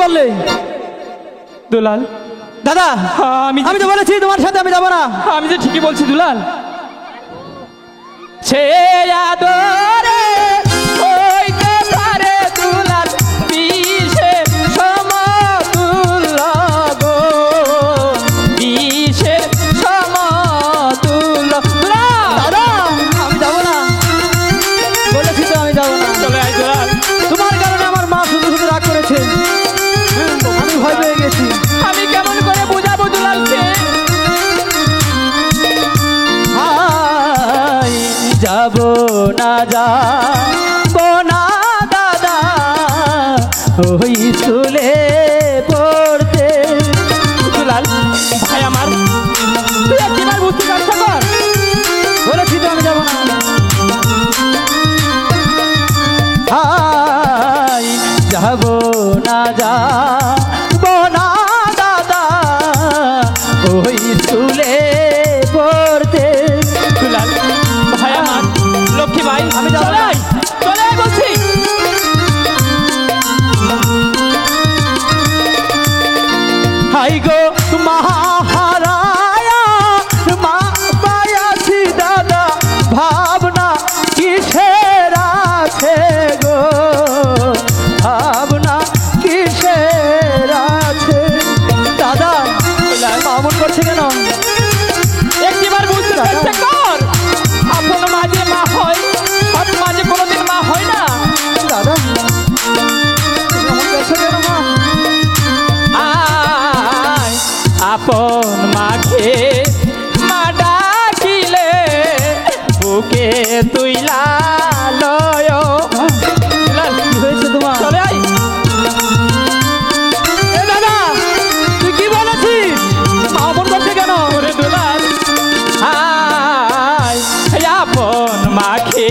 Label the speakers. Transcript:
Speaker 1: বললে?
Speaker 2: দুলাল
Speaker 1: দাদা
Speaker 2: আমি
Speaker 1: আমি তো বলেছি তোমার সাথে আমি যাবো না।
Speaker 2: আমি যে ঠিকই বলছি দুলাল। সে আদরে হইতে পারে দুলাল বিষে সমতুল্য গো, বিষে সমতুল্য।
Speaker 1: দাদা আমি যাবো না, বলেছি তো আমি যাবো না।
Speaker 2: চলে আয় দুলাল।
Speaker 1: তোমার কারণে আমার মা শুধু শুধু রাগ করেছে, আমি ভয় পেয়ে গেছি।
Speaker 2: আমি কেমন করে বুঝাবো দুলালকে?
Speaker 1: যাব না যাবো না দাদা ওই স্কুলে পড়তে।
Speaker 2: দুলাল ভাই আমার, তুই একবার বুঝতে চেষ্টা কর।
Speaker 1: বলেছি তো আমি যাবো না। যাব না যাবো না দাদা ওই স্কুলে পড়তে।
Speaker 2: দুলাল ভাই আমার, লক্ষ্মী ভাই
Speaker 1: আমি যাবো
Speaker 2: চলে
Speaker 1: না।
Speaker 2: আয়, চলে আয় বলছি।
Speaker 1: হাই গো মহারায়া মা পায়াছি দাদা ভাবনা কিসের আছে গো, ভাবনা কিসের আছে। দাদা মামুন করছে কেন?
Speaker 2: একটিবার বুঝতে চেষ্টা কর। আপন মাঝে মা হয়, সৎ মাঝে কোনোদিন মা হয় না।
Speaker 1: দাদা মামুন করছে কেন মা?
Speaker 2: আয় আপন মাকে মা ডাকিলে বুকে তুইলা লয়। দুলাল,
Speaker 1: কি হয়েছে তোমার?
Speaker 2: চলে আয়।
Speaker 1: এ দাদা তুই কি বলেছিস? মামুন করছে কেন?
Speaker 2: ওরে দুলাল, আয় আপন মাকে